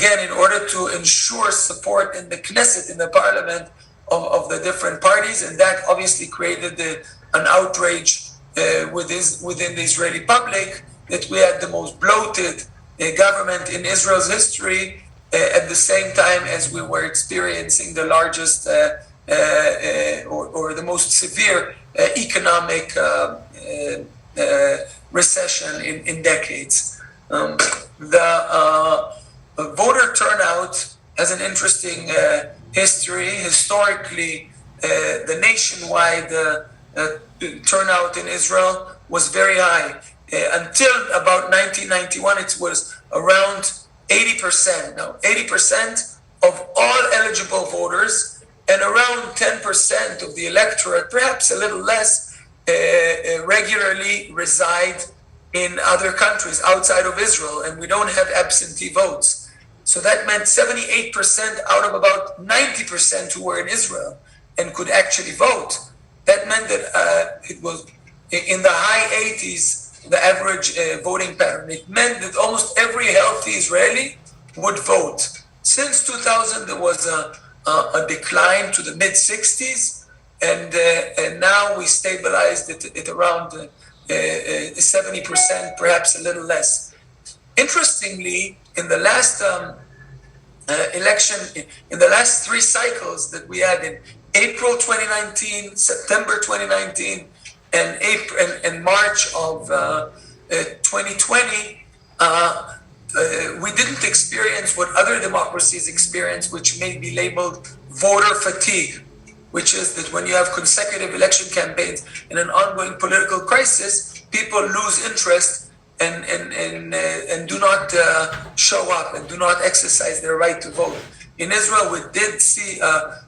again, in order to ensure support in the Knesset, in the parliament of the different parties, and that obviously created an outrage within the Israeli public that we had the most bloated government in Israel's history at the same time as we were experiencing the largest or the most severe economic recession in decades. The voter turnout has an interesting history. Historically, the nationwide turnout in Israel was very high. Until about 1991, it was around 80%. Now, 80% of all eligible voters and around 10% of the electorate, perhaps a little less, regularly reside in other countries outside of Israel, and we don't have absentee votes. So that meant 78% out of about 90% who were in Israel and could actually vote. That meant that it was in the high 80s, the average voting pattern. It meant that almost every healthy Israeli would vote. Since 2000, there was a decline to the mid-60s, and now we stabilized at around 70%, perhaps a little less. Interestingly, in the last election, in the last three cycles that we had in April 2019, September 2019, and March of 2020, we didn't experience what other democracies experience, which may be labeled voter fatigue, which is that when you have consecutive election campaigns in an ongoing political crisis, people lose interest and do not show up and do not exercise their right to vote. In Israel, we did see a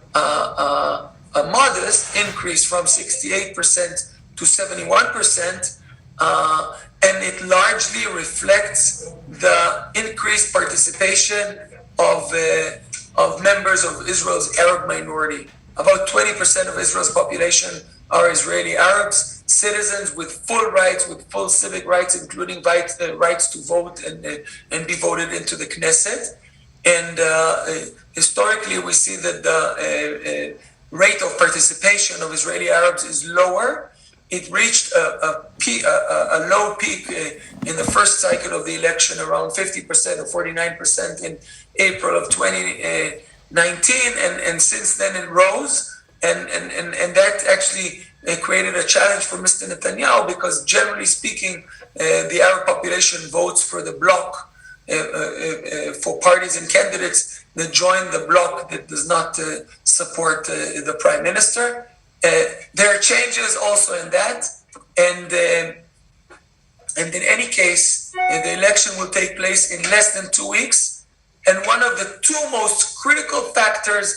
modest increase from 68% to 71%, and it largely reflects the increased participation of members of Israel's Arab minority. About 20% of Israel's population are Israeli Arabs, citizens with full rights, with full civic rights, including rights to vote and be voted into the Knesset. And historically, we see that the rate of participation of Israeli Arabs is lower. It reached a low peak in the first cycle of the election, around 50% or 49% in April of 2019, and since then it rose, and that actually created a challenge for Mr. Netanyahu, because generally speaking, the Arab population votes for the bloc, for parties and candidates that join the bloc that does not support the prime minister. There are changes also in that, and in any case, the election will take place in less than 2 weeks. And one of the two most critical factors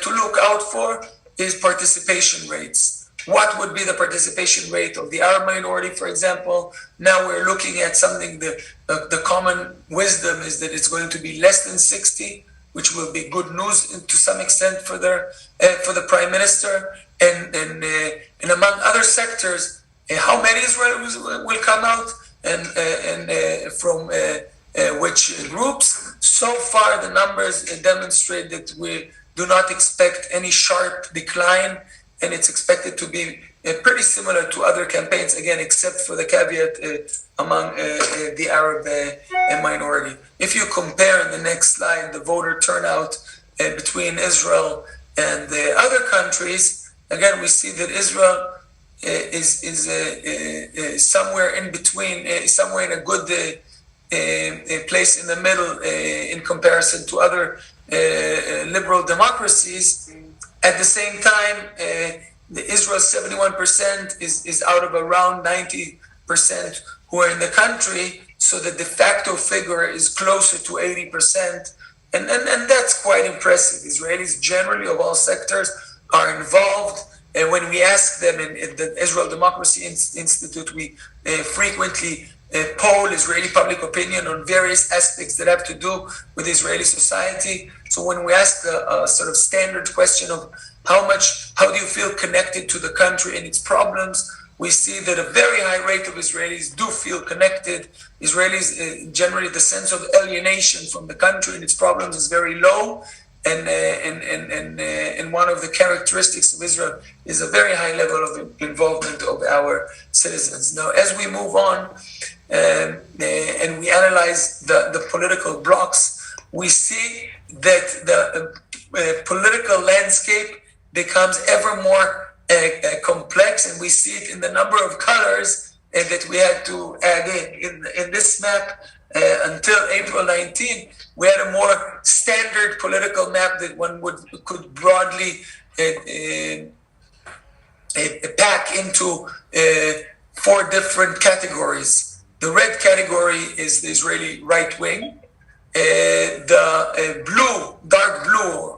to look out for is participation rates. What would be the participation rate of the Arab minority, for example? Now we're looking at something that the common wisdom is that it's going to be less than 60, which will be good news to some extent for the prime minister. And among other sectors, how many Israelis will come out and from which groups? So far, the numbers demonstrate that we do not expect any sharp decline, and it's expected to be pretty similar to other campaigns, again, except for the caveat among the Arab minority. If you compare in the next slide the voter turnout between Israel and the other countries, again, we see that Israel is somewhere in between, somewhere in a good a place in the middle in comparison to other liberal democracies. At the same time, the Israel's 71% is out of around 90% who are in the country, so the de facto figure is closer to 80%, and that's quite impressive. Israelis generally of all sectors are involved, and when we ask them in the Israel Democracy Institute, we frequently poll Israeli public opinion on various aspects that have to do with Israeli society. So when we ask the sort of standard question of how do you feel connected to the country and its problems, we see that a very high rate of Israelis do feel connected. Israelis, generally, the sense of alienation from the country and its problems is very low. And one of the characteristics of Israel is a very high level of involvement of our citizens. Now, as we move on and we analyze the political blocs, we see that the political landscape becomes ever more complex, and we see it in the number of colors that we had to add in this map. Until April 19, we had a more standard political map that one could broadly pack into 4 different categories. The red category is the Israeli right wing. The dark blue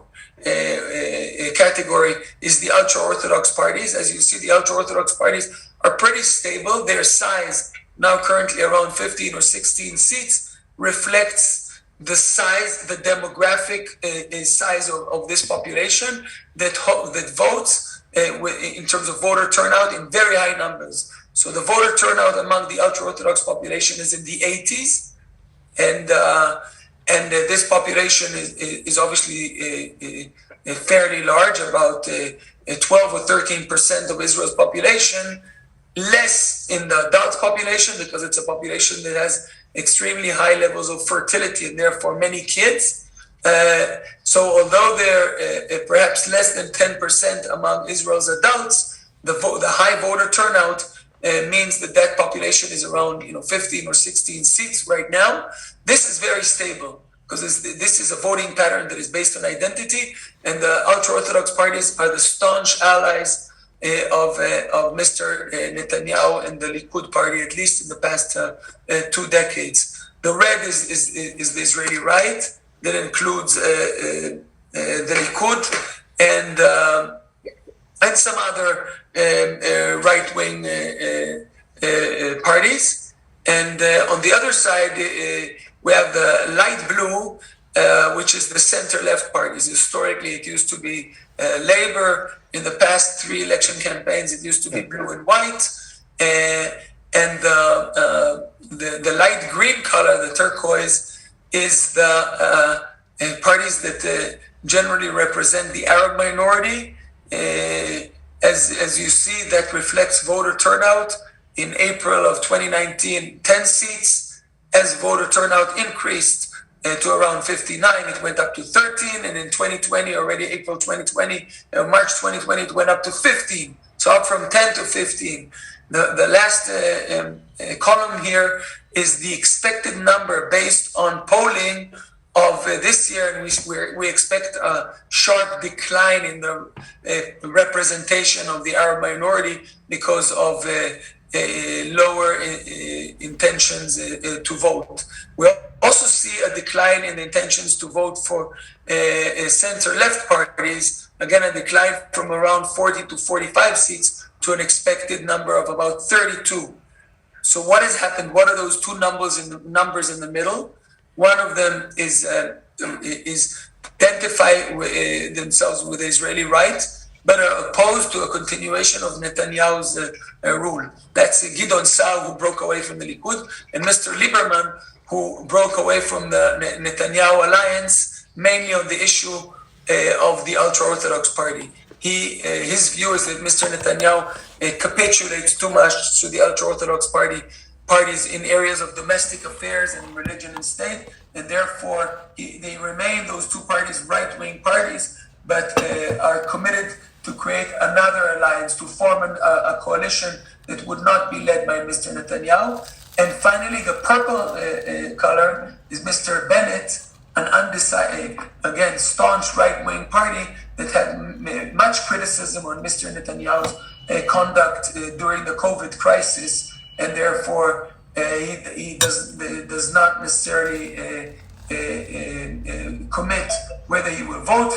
category is the ultra-Orthodox parties. As you see, the ultra-Orthodox parties are pretty stable. Their size, now currently around 15 or 16 seats, reflects the size, the demographic size of this population that votes in terms of voter turnout in very high numbers. So the voter turnout among the ultra-Orthodox population is in the 80s, and this population is obviously fairly large, about 12 or 13% of Israel's population, less in the adult population because it's a population that has extremely high levels of fertility and therefore many kids. So although they're perhaps less than 10% among Israel's adults, the high voter turnout means that population is around 15 or 16 seats right now. This is very stable because this is a voting pattern that is based on identity, and the ultra-Orthodox parties are the staunch allies of Mr. Netanyahu and the Likud party, at least in the past 2 decades. The red is the Israeli right, that includes the Likud and some other right-wing parties. And on the other side, we have the light blue, which is the center-left parties. Historically, it used to be Labor. In the past 3 election campaigns, it used to be blue and white. And the light green color, the turquoise, is the parties that generally represent the Arab minority. As you see, that reflects voter turnout. In April of 2019, 10 seats. As voter turnout increased to around 59, it went up to 13. And in 2020, already April 2020, March 2020, it went up to 15. So up from 10 to 15. The last column here is the expected number based on polling of this year, and we expect a sharp decline in the representation of the Arab minority because of lower intentions to vote. We also see a decline in intentions to vote for center-left parties, again a decline from around 40 to 45 seats to an expected number of about 32. So what has happened? What are those 2 numbers in the middle? One of them is identify themselves with the Israeli right, but are opposed to a continuation of Netanyahu's rule. That's Gideon Sa'ar, who broke away from the Likud, and Mr. Lieberman, who broke away from the Netanyahu alliance, mainly on the issue of the ultra-Orthodox party. His view is that Mr. Netanyahu capitulates too much to the ultra-Orthodox parties in areas of domestic affairs and religion and state, and therefore they remain, those 2 parties, right-wing parties, but are committed to create another alliance, to form a coalition that would not be led by Mr. Netanyahu. And finally, the purple color is Mr. Bennett, an undecided, again, staunch right-wing party that had much criticism on Mr. Netanyahu's conduct during the COVID crisis, and therefore he does not necessarily commit whether he will vote,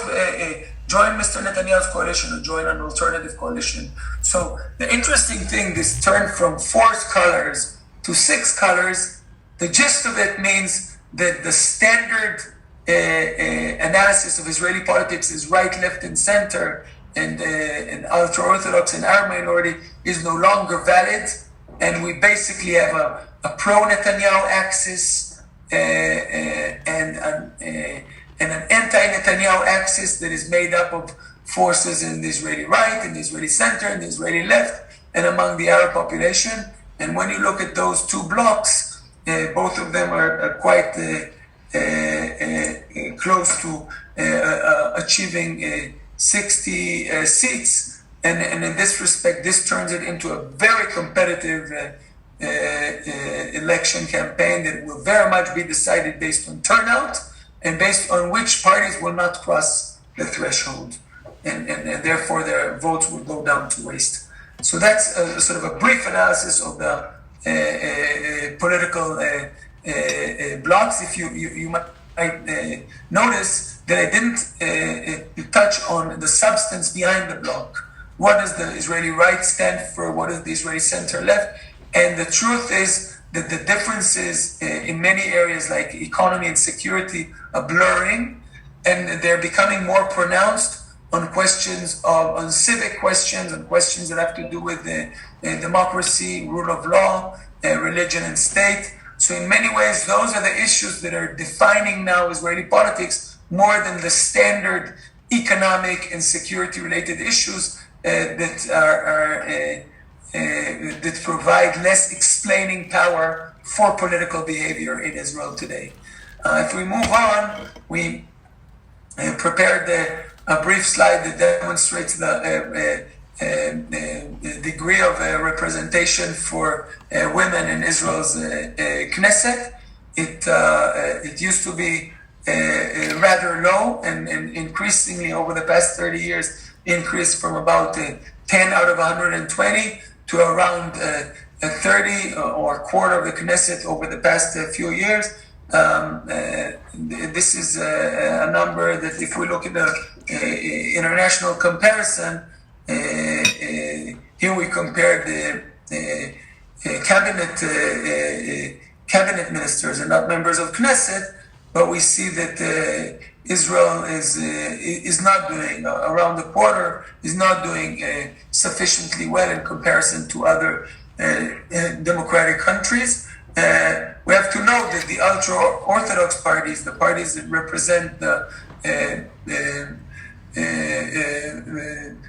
join Mr. Netanyahu's coalition or join an alternative coalition. So the interesting thing, this turn from 4 colors to 6 colors, the gist of it means that the standard analysis of Israeli politics is right, left, and center and ultra-Orthodox and Arab minority is no longer valid, and we basically have a pro-Netanyahu axis and an anti-Netanyahu axis that is made up of forces in the Israeli right, in the Israeli center, in the Israeli left, and among the Arab population. And when you look at those two blocks, both of them are quite close to achieving 60 seats. And in this respect, this turns it into a very competitive election campaign that will very much be decided based on turnout and based on which parties will not cross the threshold. And therefore their votes will go down to waste. So that's sort of a brief analysis of the political blocks. If you might notice that I didn't touch on the substance behind the block. What does the Israeli right stand for? What does the Israeli center left? And the truth is that the differences in many areas like economy and security are blurring, and they're becoming more pronounced on questions on civic questions, on questions that have to do with democracy, rule of law, religion and state. So in many ways, those are the issues that are defining now Israeli politics more than the standard economic and security related issues that provide less explaining power for political behavior in Israel today. If we move on, we prepared a brief slide that demonstrates the degree of representation for women in Israel's Knesset. It used to be rather low, and increasingly over the past 30 years increased from about 10 out of 120 to around 30 or a quarter of the Knesset over the past few years. This is a number that, if we look at the international comparison, here we compare the cabinet ministers and not members of Knesset, but we see that Israel is not doing, around a quarter, is not doing sufficiently well in comparison to other democratic countries. We have to note that the ultra-Orthodox parties, the parties that represent the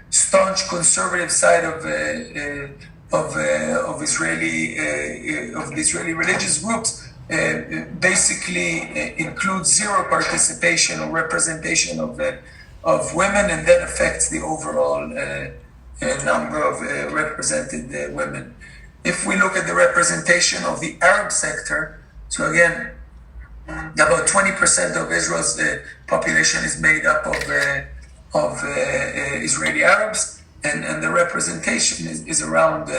staunch conservative side of the Israeli religious groups, basically includes zero participation or representation of women, and that affects the overall number of represented women. If we look at the representation of the Arab sector, so again, about 20% of Israel's population is made up of Israeli Arabs, and the representation is around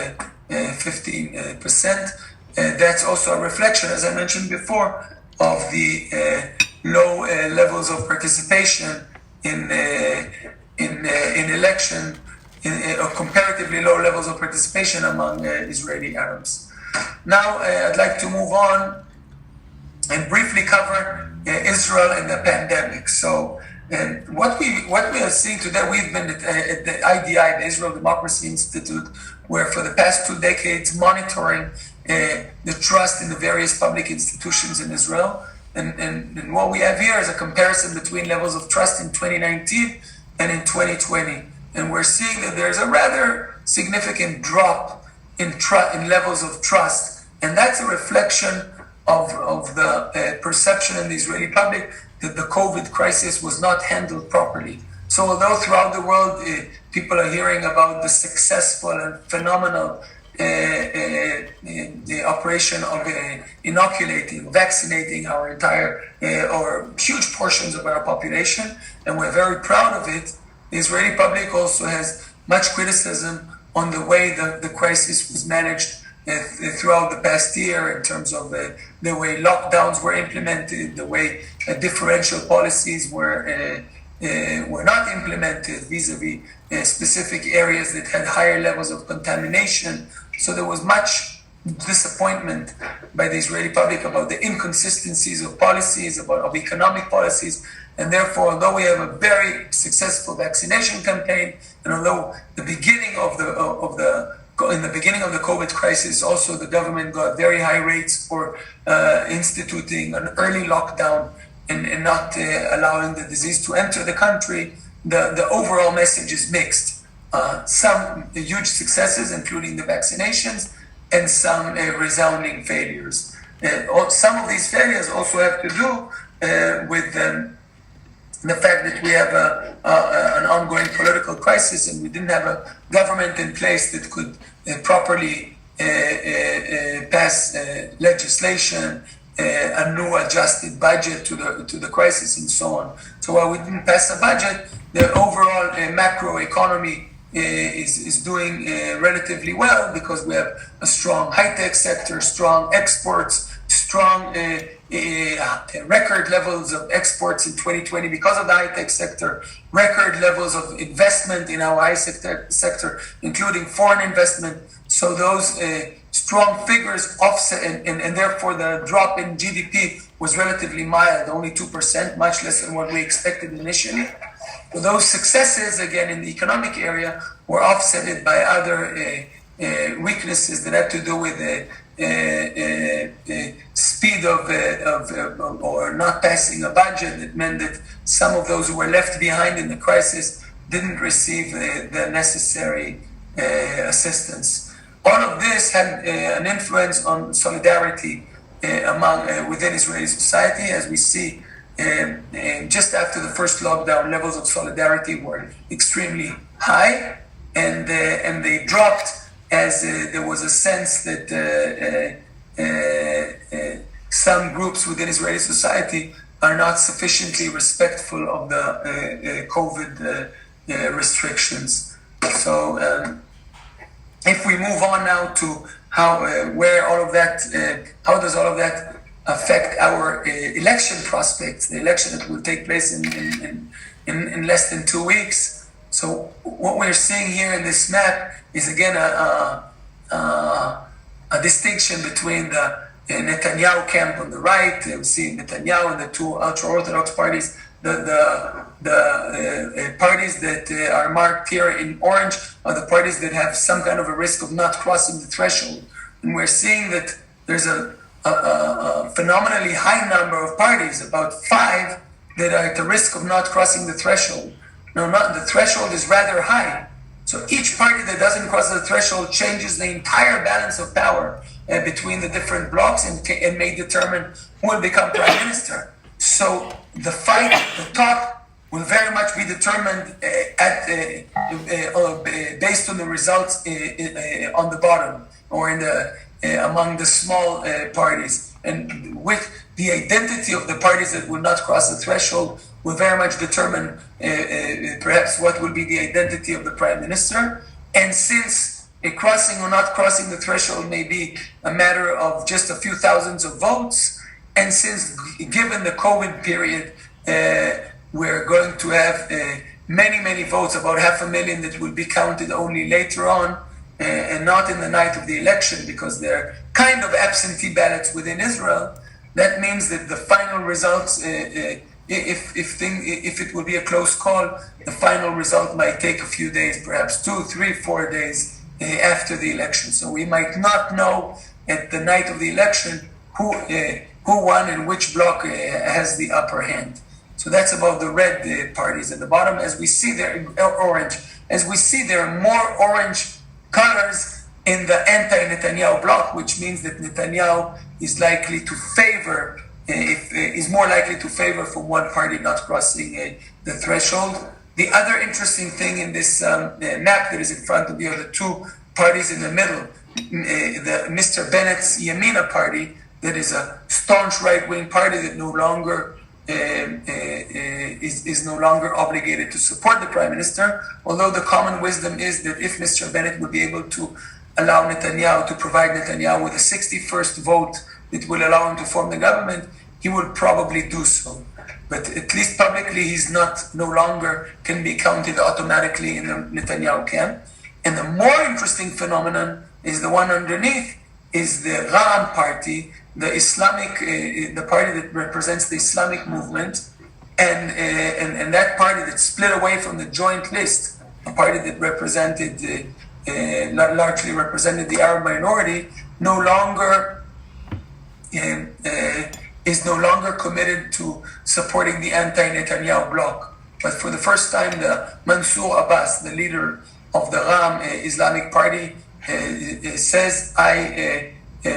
15%. That's also a reflection, as I mentioned before, of the low levels of participation in election, or comparatively low levels of participation among Israeli Arabs. Now, I'd like to move on and briefly cover Israel and the pandemic. So, what we are seeing today, we've been at the IDI, the Israel Democracy Institute, where for the past 2 decades monitoring the trust in the various public institutions in Israel. And what we have here is a comparison between levels of trust in 2019 and in 2020. And we're seeing that there's a rather significant drop in levels of trust. And that's a reflection of the perception in the Israeli public that the COVID crisis was not handled properly. So although throughout the world people are hearing about the successful and phenomenal the operation of inoculating, vaccinating our entire or huge portions of our population, and we're very proud of it, the Israeli public also has much criticism on the way the crisis was managed throughout the past year, in terms of the way lockdowns were implemented, the way differential policies were not implemented vis-a-vis specific areas that had higher levels of contamination. So there was much disappointment by the Israeli public about the inconsistencies of policies, of economic policies, And therefore, although we have a very successful vaccination campaign, and although in the beginning of the COVID crisis, also the government got very high rates for instituting an early lockdown and not allowing the disease to enter the country, the overall message is mixed. Some huge successes, including the vaccinations, and some resounding failures. Some of these failures also have to do with the fact that we have an ongoing political crisis, and we didn't have a government in place that could properly pass legislation, a new adjusted budget to the crisis, and so on. So while we didn't pass a budget, the overall macro economy is doing relatively well, because we have a strong high-tech sector, strong exports, strong record levels of exports in 2020 because of the high-tech sector, record levels of investment in our sector, including foreign investment. So those strong figures offset, and therefore the drop in GDP was relatively mild, only 2%, much less than what we expected initially. So those successes, again, in the economic area were offset by other weaknesses that had to do with speed of or not passing a budget. That meant that some of those who were left behind in the crisis didn't receive the necessary assistance. All of this had an influence on solidarity within Israeli society. As we see, just after the first lockdown, levels of solidarity were extremely high, and they dropped as there was a sense that some groups within Israeli society are not sufficiently respectful of the COVID restrictions. So if we move on now to how does all of that affect our election prospects, the election that will take place in less than 2 weeks. So what we're seeing here in this map is again a distinction between the Netanyahu camp on the right. We see Netanyahu and the two ultra-Orthodox parties. The parties that are marked here in orange are the parties that have some kind of a risk of not crossing the threshold. And we're seeing that there's a phenomenally high number of parties, about 5, that are at the risk of not crossing the threshold. The threshold is rather high. So each party that doesn't cross the threshold changes the entire balance of power between the different blocks and may determine who will become prime minister. So the fight at the top will very much be determined based on the results on the bottom, or among the small parties. And with the identity of the parties that will not cross the threshold will very much determine perhaps what will be the identity of the prime minister. And since crossing or not crossing the threshold may be a matter of just a few thousands of votes, and since given the COVID period, we're going to have many votes, about 500,000, that will be counted only later on, and not in the night of the election, because they're kind of absentee ballots within Israel. That means that the final results, if it will be a close call, the final result might take a few days, perhaps 2, 3, 4 days after the election. So we might not know at the night of the election who won and which bloc has the upper hand. So that's about the red parties at the bottom. As we see there, orange. As we see, there are more orange colors in the anti-Netanyahu bloc, which means that Netanyahu is likely to favor, is more likely to favor from one party not crossing the threshold. The other interesting thing in this map that is in front of you are the two parties in the middle. The Mr. Bennett's Yamina party, that is a staunch right-wing party that no longer is no longer obligated to support the prime minister, although the common wisdom is that if Mr. Bennett would be able to allow Netanyahu, to provide Netanyahu with a 61st vote that will allow him to form the government, he would probably do so. But at least publicly, he's no longer can be counted automatically in the Netanyahu camp. And the more interesting phenomenon is the one underneath, is the Ra'am party, the Islamic, the party that represents the Islamic movement, and that party that split away from the joint list, a party that largely represented the Arab minority, is no longer committed to supporting the anti-Netanyahu bloc. But for the first time, the Mansour Abbas, the leader of the Ram Islamic Party, says, I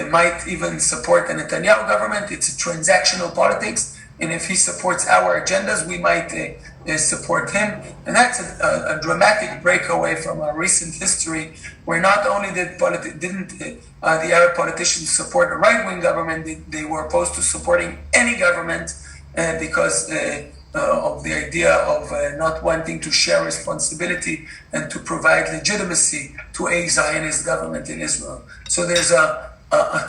might even support the Netanyahu government. It's a transactional politics, and if he supports our agendas, we might support him. And that's a dramatic breakaway from our recent history, where not only didn't the Arab politicians support a right-wing government, they were opposed to supporting any government because of the idea of not wanting to share responsibility and to provide legitimacy to a Zionist government in Israel. So there's a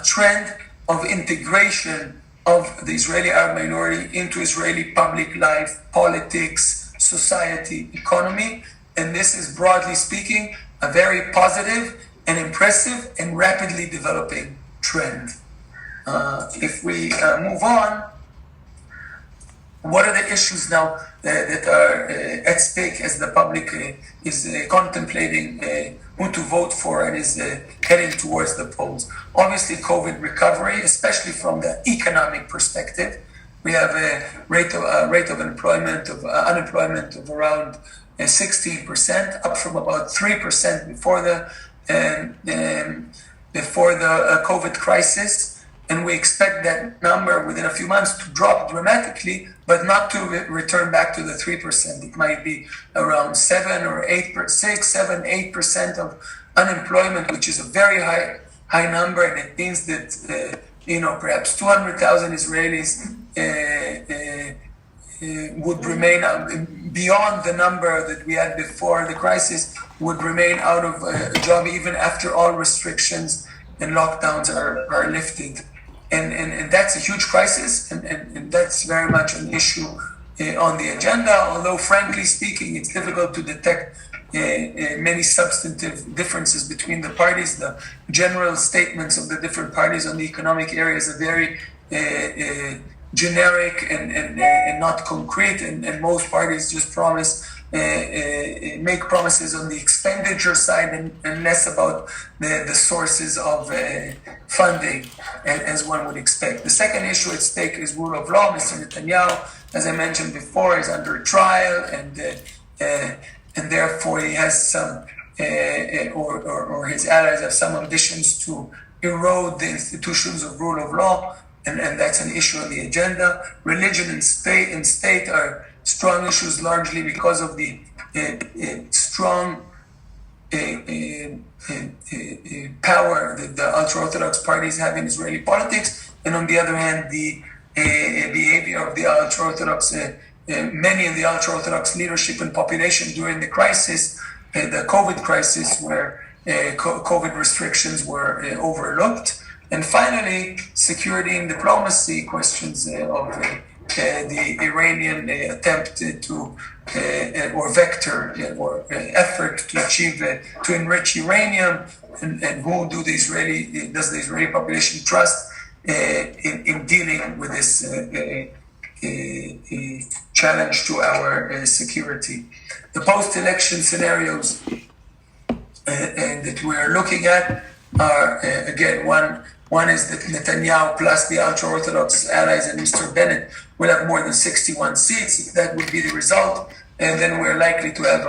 trend of integration of the Israeli Arab minority into Israeli public life, politics, society, economy. And this is, broadly speaking, a very positive and impressive and rapidly developing trend. If we move on, what are the issues now that are at stake as the public is contemplating who to vote for and is heading towards the polls? Obviously, COVID recovery, especially from the economic perspective. We have a rate of unemployment of around 16%, up from about 3% before the COVID crisis. And we expect that number within a few months to drop dramatically, but not to return back to the 3%. It might be around 7 or 8% of unemployment, which is a very high number, and it means that perhaps 200,000 Israelis would remain beyond the number that we had before the crisis, would remain out of a job even after all restrictions and lockdowns are lifted. And that's a huge crisis, and that's very much an issue on the agenda, although frankly speaking, it's difficult to detect many substantive differences between the parties. The general statements of the different parties on the economic areas are very generic and not concrete, and most parties just make promises on the expenditure side and less about the sources of funding, as one would expect. The second issue at stake is rule of law. Mr. Netanyahu, as I mentioned before, is under trial, and therefore he has some, or his allies have some ambitions to erode the institutions of rule of law, and that's an issue on the agenda. Religion and state are strong issues, largely because of the strong power that the ultra-Orthodox parties have in Israeli politics, and on the other hand, the behavior of the ultra-Orthodox, many of the ultra-Orthodox leadership and population during the crisis, the COVID crisis, where COVID restrictions were overlooked. And finally, security and diplomacy questions of the Iranian attempt to or vector or effort to achieve to enrich uranium, and who does the Israeli population trust in dealing with this challenge to our security. The post-election scenarios that we're looking at are again one is that Netanyahu plus the ultra-Orthodox allies and Mr. Bennett will have more than 61 seats. If that would be the result, and then we're likely to have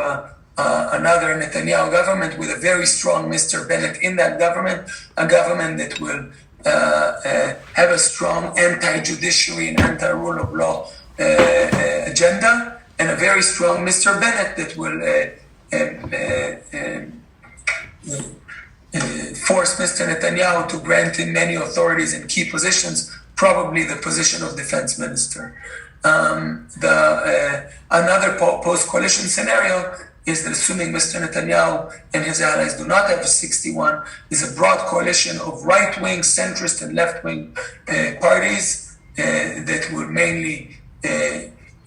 another Netanyahu government with a very strong Mr. Bennett in that government, a government that will have a strong anti-judiciary and anti-rule of law agenda, and a very strong Mr. Bennett that will force Mr. Netanyahu to grant him many authorities in key positions, probably the position of defense minister. Another post-coalition scenario is that, assuming Mr. Netanyahu and his allies do not have 61, is a broad coalition of right-wing, centrist, and left-wing parties that would mainly,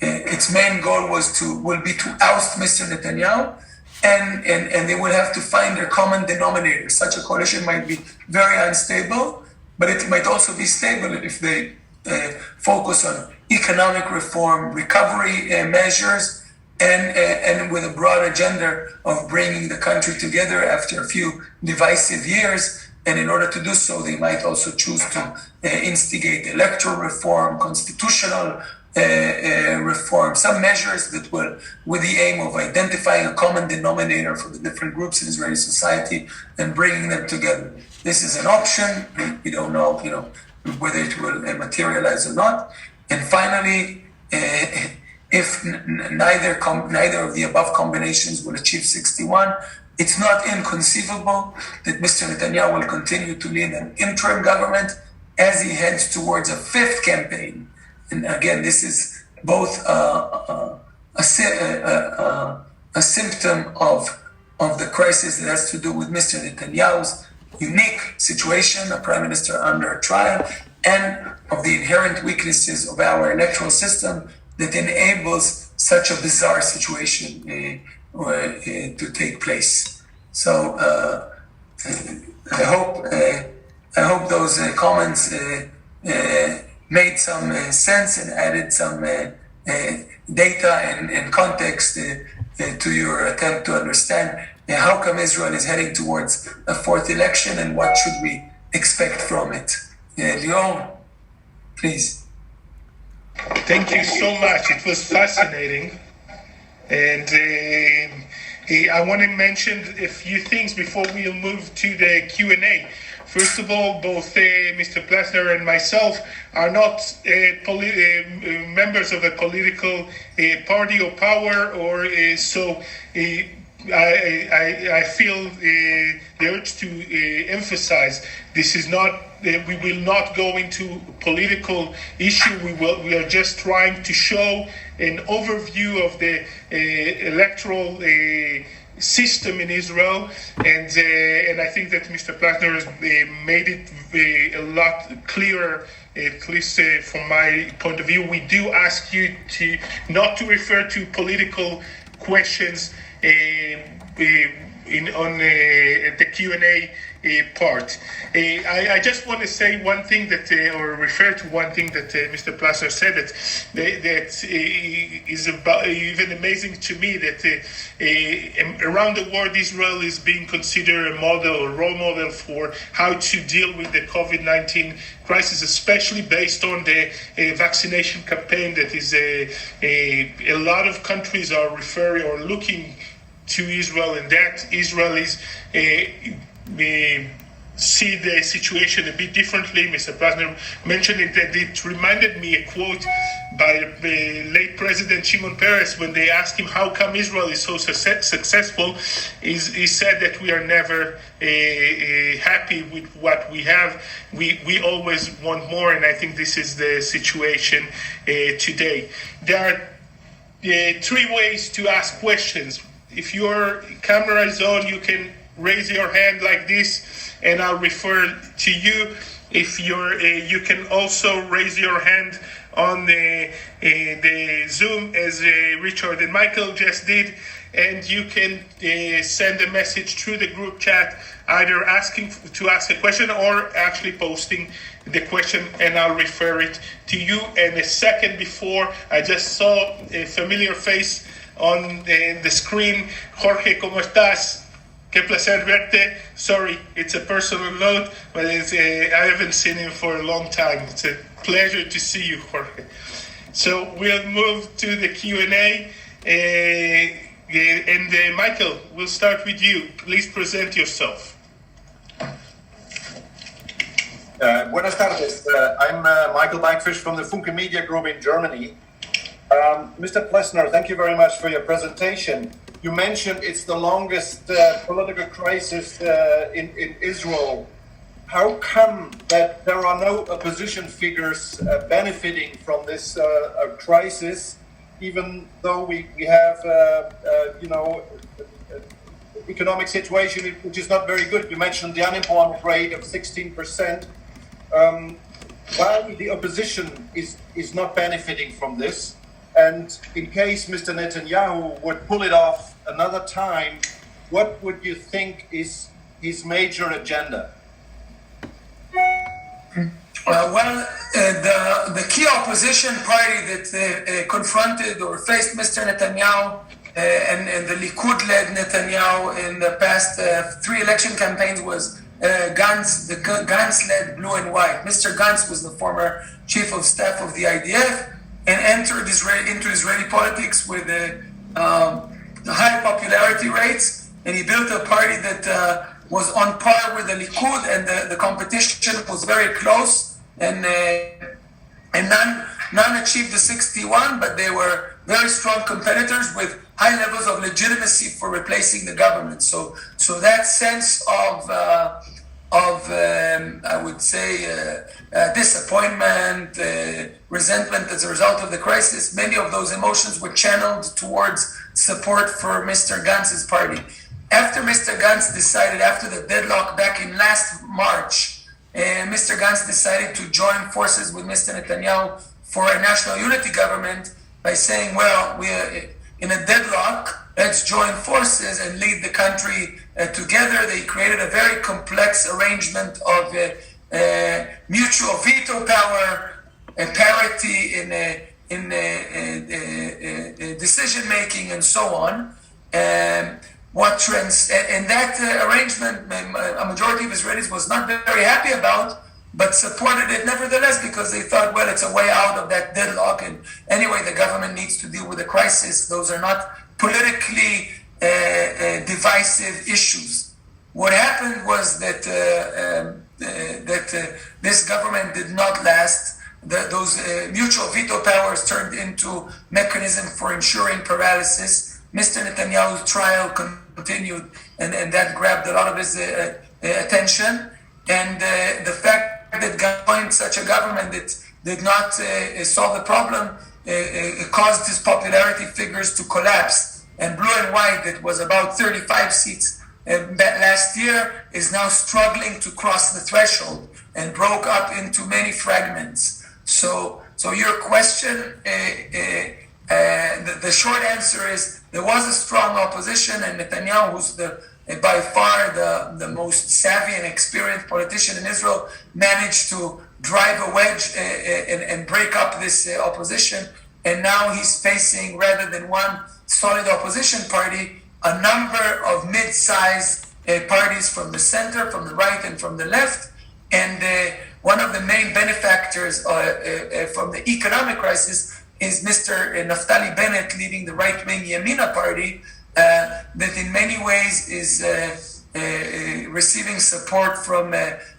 its main goal will be to oust Mr. Netanyahu, and they will have to find their common denominator. Such a coalition might be very unstable, but it might also be stable if they focus on economic reform, recovery measures, and with a broad agenda of bringing the country together after a few divisive years. And in order to do so, they might also choose to instigate electoral reform, constitutional reform, some measures that will, with the aim of identifying a common denominator for the different groups in Israeli society and bringing them together. This is an option. We don't know, whether it will materialize or not. And finally, if neither of the above combinations will achieve 61, it's not inconceivable that Mr. Netanyahu will continue to lead an interim government as he heads towards a fifth campaign. And again, this is both a symptom of the crisis that has to do with Mr. Netanyahu's unique situation, a prime minister under trial, and of the inherent weaknesses of our electoral system that enables such a bizarre situation to take place. So I hope those comments made some sense and added some data and context to your attempt to understand how come Israel is heading towards a fourth election and what should we expect from it. Lior, please. Thank you so much. It was fascinating. And I want to mention a few things before we move to the Q&A. First of all, both Mr. Plesner and myself are not members of a political party or power, or so I feel the urge to emphasize this is not. We will not go into political issue. We are just trying to show an overview of the electoral system in Israel, and I think that Mr. Plesner has made it a lot clearer, at least from my point of view. We do ask you to not to refer to political questions on the Q&A part. I just want to say one thing that, or refer to one thing that Mr. Plesner said that is about, even amazing to me, that around the world Israel is being considered a model, a role model for how to deal with the COVID-19 crisis, especially based on the vaccination campaign that is a lot of countries are referring or looking to Israel, and that Israel is see the situation a bit differently. Mr. Plesner mentioned it, that it reminded me a quote by the late President Shimon Peres when they asked him how come Israel is so successful. He said that we are never happy with what we have. We always want more, and I think this is the situation today. There are three ways to ask questions. If your camera is on, you can raise your hand like this, and I'll refer to you. If you can also raise your hand on the Zoom, as Richard and Michael just did, and you can send a message through the group chat, either asking to ask a question or actually posting the question, and I'll refer it to you. And a second before, I just saw a familiar face on the screen. Jorge, ¿cómo estás? Qué placer verte. Sorry, it's a personal note, but I haven't seen him for a long time. It's a pleasure to see you, Jorge. So we'll move to the Q&A. And Michael, we'll start with you. Please present yourself. Buenas tardes. I'm Michael Bankfish from the Funke Media Group in Germany. Mr. Plesner, thank you very much for your presentation. You mentioned it's the longest political crisis in Israel. How come that there are no opposition figures benefiting from this crisis, even though we have, economic situation which is not very good? You mentioned the unemployment rate of 16%. Why the opposition is not benefiting from this? And in case Mr. Netanyahu would pull it off another time, what would you think is his major agenda? The key opposition party that confronted or faced Mr. Netanyahu and the Likud-led Netanyahu in the past 3 election campaigns was Gantz, the Gantz-led Blue and White. Mr. Gantz was the former chief of staff of the IDF and entered into Israeli politics with high popularity rates, and he built a party that was on par with the Likud, and the competition was very close, and none achieved the 61, but they were very strong competitors with high levels of legitimacy for replacing the government. So that sense of I would say disappointment, resentment as a result of the crisis, many of those emotions were channeled towards support for Mr. Gantz's party. After Mr. Gantz decided, after the deadlock back in last March, Mr. Gantz decided to join forces with Mr. Netanyahu for a national unity government by saying, well, we're in a deadlock, let's join forces and lead the country together. They created a very complex arrangement of mutual veto power, parity in decision making, and so on. And that arrangement, a majority of Israelis was not very happy about, but supported it nevertheless because they thought, well, it's a way out of that deadlock. And anyway, the government needs to deal with the crisis. Those are not politically divisive issues. What happened was that this government did not last. Those mutual veto powers turned into mechanism for ensuring paralysis. Mr. Netanyahu's trial continued, and that grabbed a lot of his attention. And the fact that joined such a government that did not solve the problem caused his popularity figures to collapse. And Blue and White, that was about 35 seats last year, is now struggling to cross the threshold and broke up into many fragments. So your question, the short answer is there was a strong opposition, and Netanyahu, who's by far the most savvy and experienced politician in Israel, managed to drive a wedge and break up this opposition. And now he's facing, rather than one solid opposition party, a number of mid-sized parties from the center, from the right, and from the left. And one of the main benefactors from the economic crisis is Mr. Naftali Bennett leading the right-wing Yamina party, that in many ways is receiving support from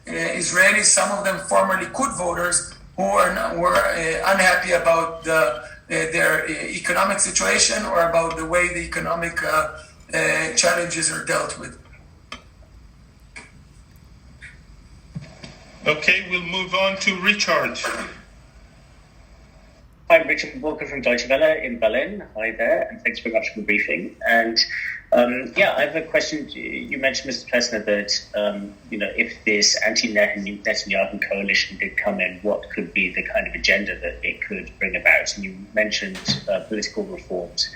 Israelis, some of them former Likud voters, who were unhappy about their economic situation or about the way the economic challenges are dealt with. Okay, we'll move on to Richard. Hi, I'm Richard Walker from Deutsche Welle in Berlin. Hi there, and thanks very much for the briefing. And I have a question. You mentioned, Mr. Plesner, that if this anti-Netanyahu coalition did come in, what could be the kind of agenda that it could bring about? And you mentioned political reforms.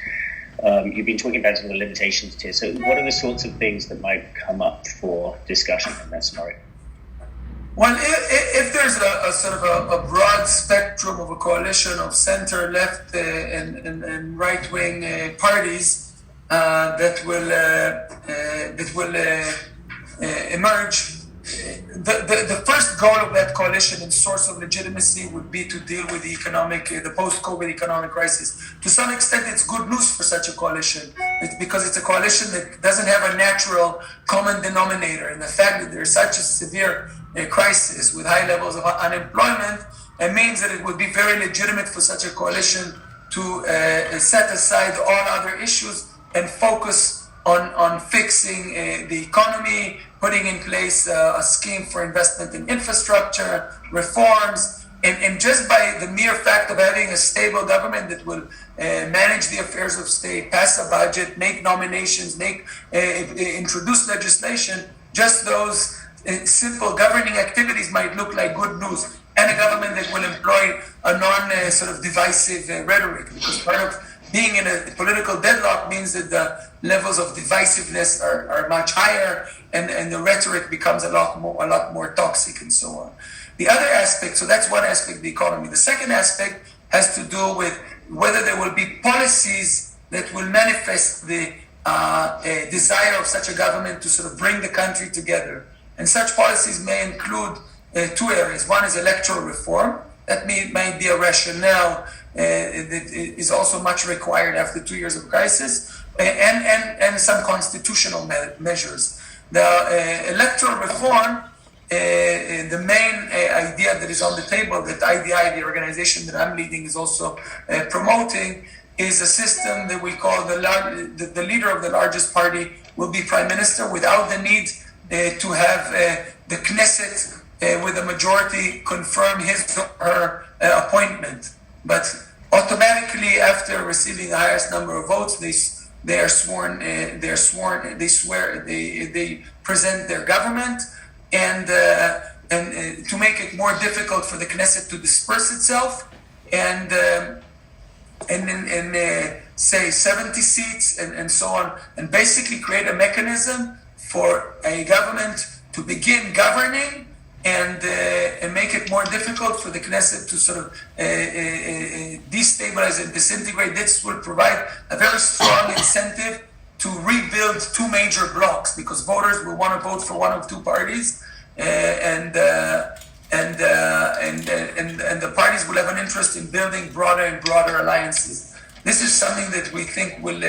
You've been talking about some of the limitations here. So, what are the sorts of things that might come up for discussion in that scenario? Well, if there's a sort of a broad spectrum of a coalition of center, left, and right-wing parties that will emerge, the first goal of that coalition and source of legitimacy would be to deal with the post-COVID economic crisis. To some extent, it's good news for such a coalition. It's because it's a coalition that doesn't have a natural common denominator. And the fact that there's such a severe crisis with high levels of unemployment, it means that it would be very legitimate for such a coalition to set aside all other issues and focus on fixing the economy, putting in place a scheme for investment in infrastructure, reforms, and just by the mere fact of having a stable government that will manage the affairs of state, pass a budget, make nominations, introduce legislation, just those simple governing activities might look like good news, and a government that will employ a non-sort of divisive rhetoric, because part of being in a political deadlock means that the levels of divisiveness are much higher, and the rhetoric becomes a lot more toxic, and so on. The other aspect, so that's one aspect of the economy. The second aspect has to do with whether there will be policies that will manifest the desire of such a government to sort of bring the country together. And such policies may include two areas. One is electoral reform. That might be a rationale that is also much required after 2 years of crisis, and some constitutional measures. The electoral reform, the main idea that is on the table, that IDI, the organization that I'm leading, is also promoting, is a system that we call the leader of the largest party will be prime minister without the need to have the Knesset with a majority confirm his or her appointment. But automatically, after receiving the highest number of votes, they present their government, and to make it more difficult for the Knesset to disperse itself, and say 70 seats and so on, and basically create a mechanism for a government to begin governing and make it more difficult for the Knesset to sort of destabilize and disintegrate. This will provide a very strong incentive to rebuild two major blocks, because voters will want to vote for one of two parties, and the parties will have an interest in building broader and broader alliances. This is something that we think will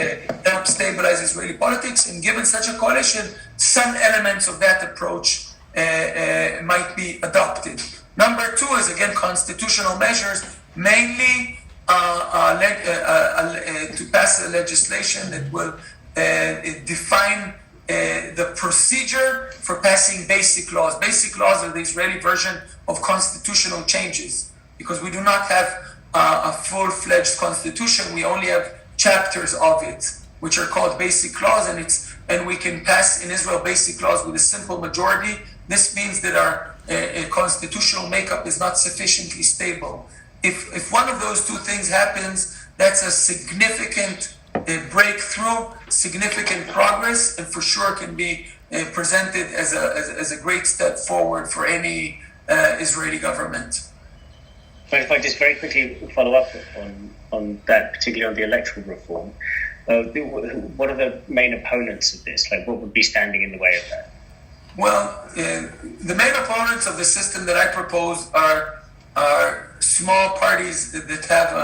help stabilize Israeli politics, and given such a coalition, some elements of that approach might be adopted. Number two is, again, constitutional measures, mainly to pass a legislation that will define the procedure for passing basic laws. Basic laws are the Israeli version of constitutional changes, because we do not have a full-fledged constitution. We only have chapters of it, which are called basic laws, and we can pass in Israel basic laws with a simple majority. This means that our constitutional makeup is not sufficiently stable. If one of those two things happens, that's a significant breakthrough, significant progress, and for sure can be presented as a great step forward for any Israeli government. But if I just very quickly follow up on that, particularly on the electoral reform, what are the main opponents of this? Like, what would be standing in the way of that? Well, the main opponents of the system that I propose are small parties that have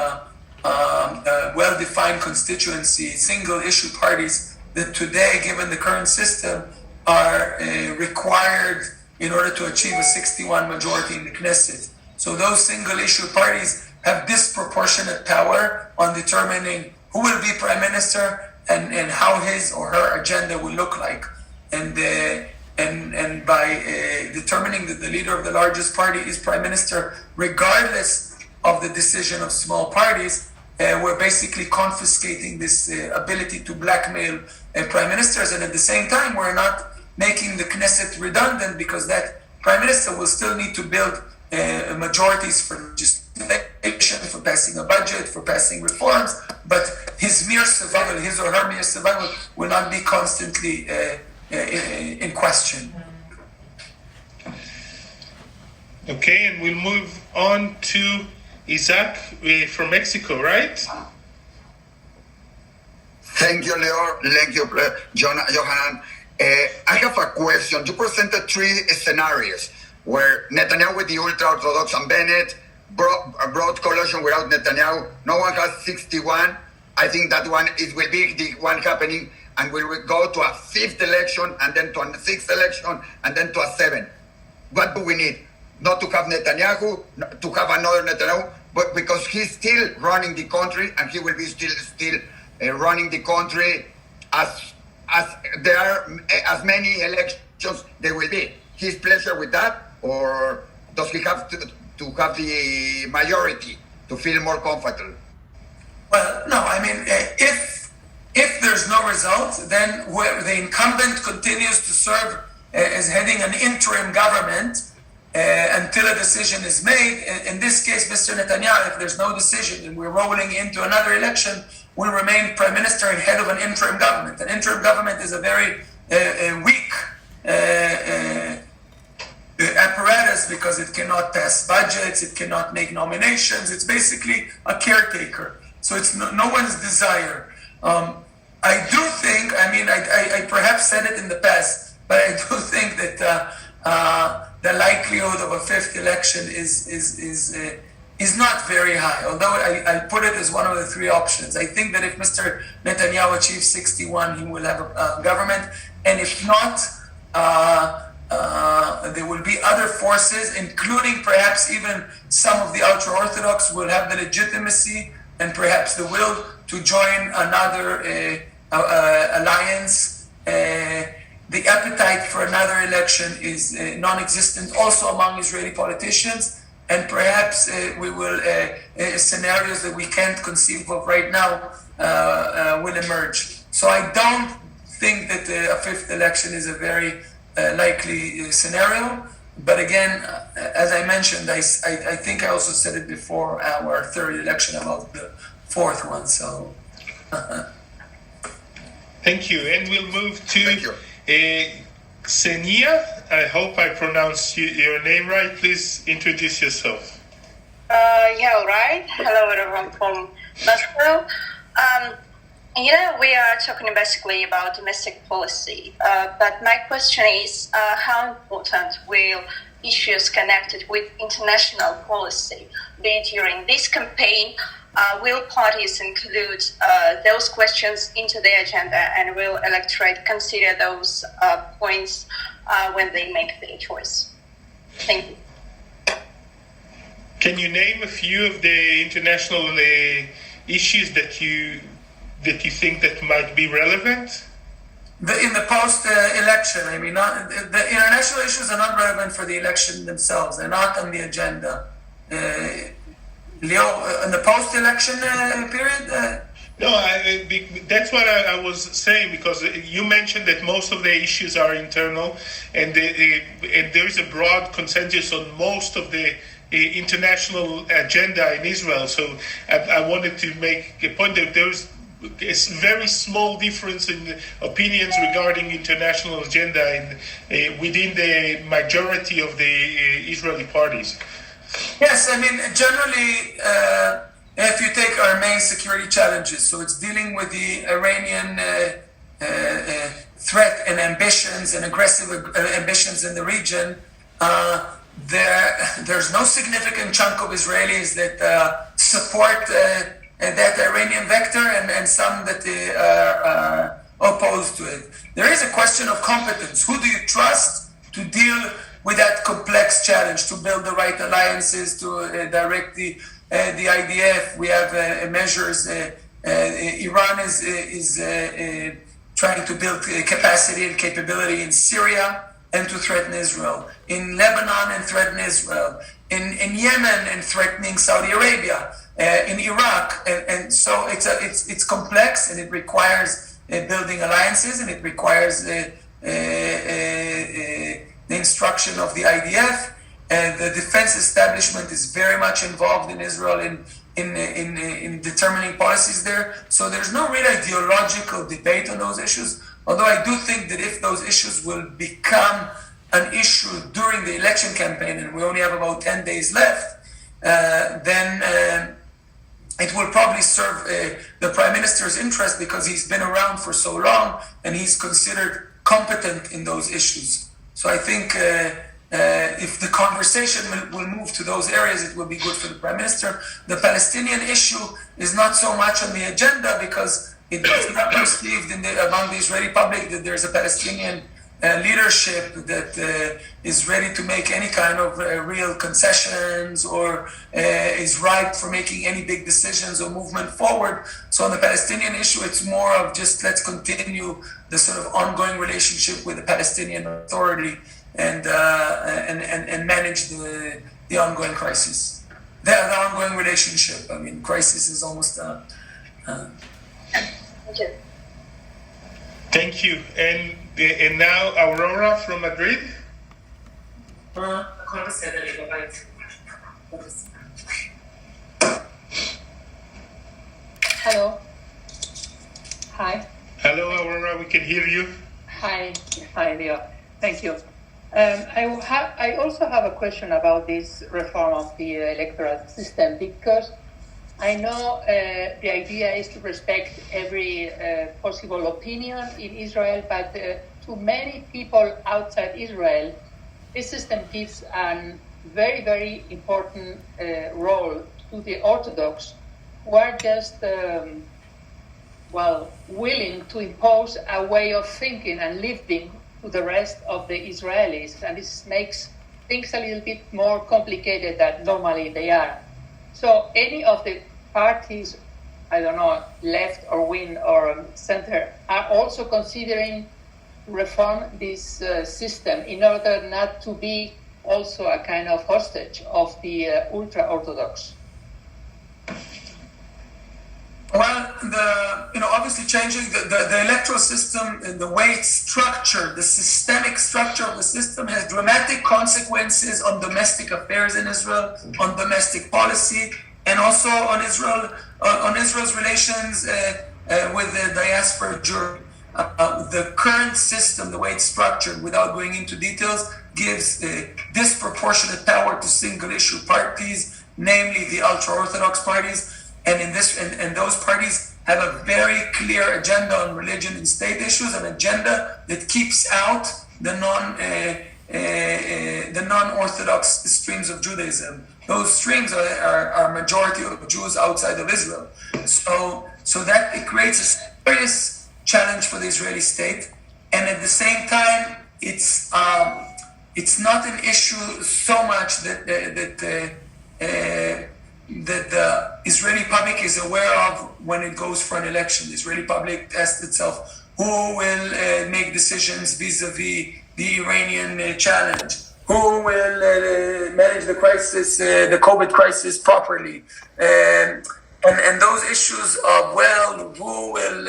a well-defined constituency, single-issue parties that today, given the current system, are required in order to achieve a 61 majority in the Knesset. So those single-issue parties have disproportionate power on determining who will be prime minister and how his or her agenda will look like. And by determining that the leader of the largest party is prime minister, regardless of the decision of small parties, we're basically confiscating this ability to blackmail prime ministers. And at the same time, we're not making the Knesset redundant, because that prime minister will still need to build majorities for legislation, for passing a budget, for passing reforms, but his mere survival, his or her mere survival, will not be constantly in question. Okay, and we'll move on to Isaac from Mexico, right? Thank you, Leo. Thank you, Yohanan. I have a question. You presented three scenarios where Netanyahu with the ultra-Orthodox and Bennett, broad coalition without Netanyahu. No one has 61. I think that one will be the one happening, and we will go to a fifth election, and then to a sixth election, and then to a seventh. What do we need? Not to have Netanyahu, to have another Netanyahu, but because he's still running the country, and he will be still running the country as there are as many elections there will be. His pleasure with that, or does he have to have the majority to feel more comfortable? Well, no. I mean, if there's no result, then where the incumbent continues to serve as heading an interim government until a decision is made. In this case, Mr. Netanyahu, if there's no decision and we're rolling into another election, will remain prime minister and head of an interim government. An interim government is a very weak apparatus because it cannot pass budgets, it cannot make nominations. It's basically a caretaker. So it's no one's desire. I do think, I perhaps said it in the past, but I do think that the likelihood of a fifth election is not very high, although I put it as one of the three options. I think that if Mr. Netanyahu achieves 61, he will have a government, and if not, there will be other forces, including perhaps even some of the ultra-Orthodox will have the legitimacy and perhaps the will to join another alliance. The appetite for another election is non-existent also among Israeli politicians, and perhaps we will scenarios that we can't conceive of right now will emerge. So I don't think that a fifth election is a very likely scenario. But again, as I mentioned, I think I also said it before our third election about the fourth one. So thank you, and we'll move to Xenia. I hope I pronounced your name right. Please introduce yourself. Yeah, all right. Hello, everyone from Moscow. We are talking basically about domestic policy, but my question is, how important will issues connected with international policy be during this campaign? Will parties include those questions into their agenda, and will electorate consider those points when they make their choice? Thank you. Can you name a few of the international issues that you think that might be relevant? In the post-election, the international issues are not relevant for the election themselves. They're not on the agenda. Leo, in the post-election period? No, that's what I was saying, because you mentioned that most of the issues are internal, and there is a broad consensus on most of the international agenda in Israel. So I wanted to make a point that there's a very small difference in opinions regarding international agenda within the majority of the Israeli parties. Yes, generally, if you take our main security challenges, so it's dealing with the Iranian threat and ambitions and aggressive ambitions in the region, there's no significant chunk of Israelis that support that Iranian vector, and some that are opposed to it. There is a question of competence. Who do you trust to deal with that complex challenge, to build the right alliances, to direct the IDF? We have measures. Iran is trying to build capacity and capability in Syria and to threaten Israel. In Lebanon and threaten Israel. In Yemen and threatening Saudi Arabia. In Iraq, and so it's complex, and it requires building alliances, and it requires the instruction of the IDF. The defense establishment is very much involved in Israel in determining policies there. So there's no real ideological debate on those issues. Although I do think that if those issues will become an issue during the election campaign, and we only have about 10 days left, then it will probably serve the Prime Minister's interest, because he's been around for so long and he's considered competent in those issues. So I think if the conversation will move to those areas, it will be good for the Prime Minister. The Palestinian issue is not so much on the agenda, because it is not perceived among the Israeli public that there's a Palestinian leadership that is ready to make any kind of real concessions or is ripe for making any big decisions or movement forward. So on the Palestinian issue, it's more of just let's continue the sort of ongoing relationship with the Palestinian Authority and manage the ongoing crisis. The ongoing relationship. Crisis is almost Thank you. Thank you. And now Aurora from Madrid. Hello. Hi. Hello, Aurora. We can hear you. Hi, Leo. Thank you. I also have a question about this reform of the electoral system, because I know the idea is to respect every possible opinion in Israel, but to many people outside Israel, this system gives a very, very important role to the Orthodox, who are just willing to impose a way of thinking and living to the rest of the Israelis, and this makes things a little bit more complicated than normally they are. So any of the parties, I don't know, left or wing or center, are also considering reform this system in order not to be also a kind of hostage of the ultra-Orthodox. Well, obviously changing the electoral system and the way it's structured, the systemic structure of the system has dramatic consequences on domestic affairs in Israel, on domestic policy, and also on Israel's relations with the diaspora Jewry. The current system, the way it's structured, without going into details, gives disproportionate power to single-issue parties, namely the ultra-Orthodox parties. And those parties have a very clear agenda on religion and state issues, an agenda that keeps out the non-Orthodox streams of Judaism. Those streams are majority of Jews outside of Israel. So that it creates a serious challenge for the Israeli state, and at the same time, it's not an issue so much that the Israeli public is aware of when it goes for an election. The Israeli public asks itself, who will make decisions vis-a-vis the Iranian challenge? Who will manage the crisis, the COVID crisis properly? And those issues of, who will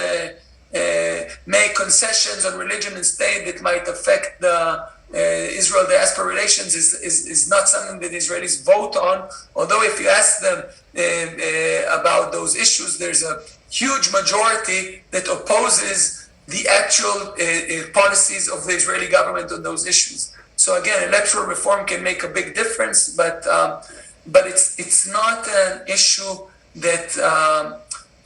make concessions on religion and state that might affect the Israel diaspora relations is not something that Israelis vote on. Although if you ask them about those issues, there's a huge majority that opposes the actual policies of the Israeli government on those issues. So again, electoral reform can make a big difference, but it's not an issue that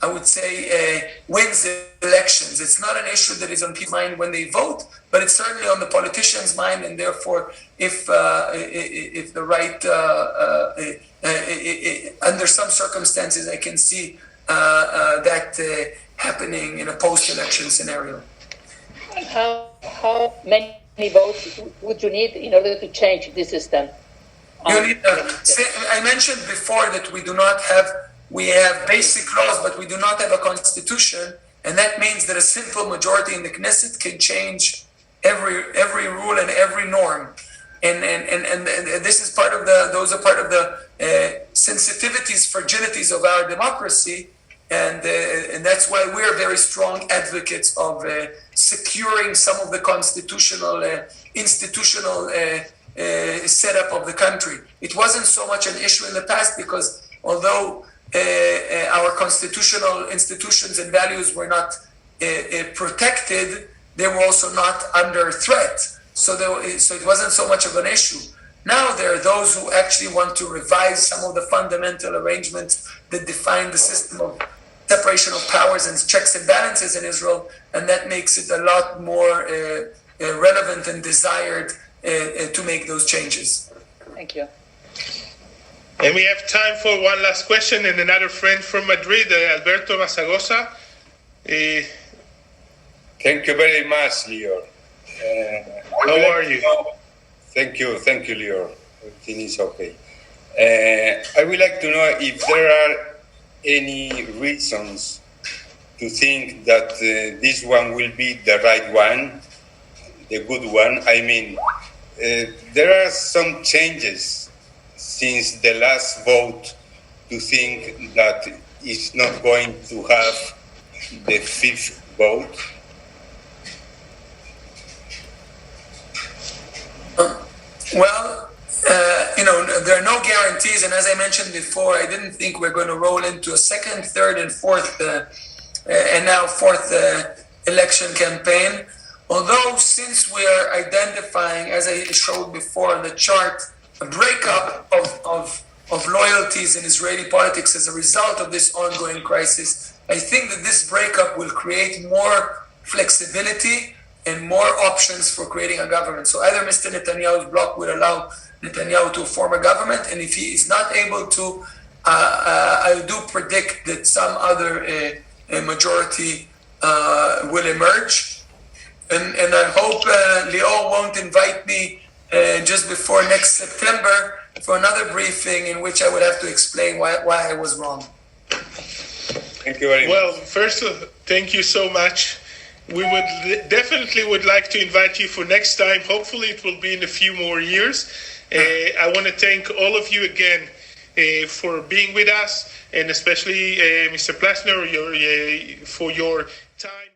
I would say wins elections. It's not an issue that is on people's mind when they vote, but it's certainly on the politicians' mind, and therefore, if the right, under some circumstances, I can see that happening in a post-election scenario. How many votes would you need in order to change the system? I mentioned before that we have basic laws, but we do not have a constitution, and that means that a simple majority in the Knesset can change every rule and every norm. And this is those are part of the sensitivities, fragilities of our democracy, and that's why we're very strong advocates of securing some of the constitutional, institutional setup of the country. It wasn't so much an issue in the past because although our constitutional institutions and values were not protected, they were also not under threat. So it wasn't so much of an issue. Now there are those who actually want to revise some of the fundamental arrangements that define the system of separation of powers and checks and balances in Israel, and that makes it a lot more relevant and desired to make those changes. Thank you. And we have time for one last question, and another friend from Madrid, Alberto Masagosa. Thank you very much, Leo. How are you? Thank you, Leo. Everything is okay. I would like to know if there are any reasons to think that this one will be the right one, the good one. I mean, there are some changes since the last vote to think that it's not going to have the fifth vote. There are no guarantees, and as I mentioned before, I didn't think we're going to roll into a second, third, and fourth, and now fourth election campaign. Although, since we are identifying, as I showed before on the chart, a breakup of loyalties in Israeli politics as a result of this ongoing crisis, I think that this breakup will create more flexibility and more options for creating a government. So either Mr. Netanyahu's bloc will allow Netanyahu to form a government, and if he is not able to, I do predict that some other majority will emerge. And I hope Lior won't invite me just before next September for another briefing in which I would have to explain why I was wrong. Thank you very much. Well, first, thank you so much. We definitely would like to invite you for next time. Hopefully it will be in a few more years. I want to thank all of you again for being with us, and especially Mr. Plesner for your time.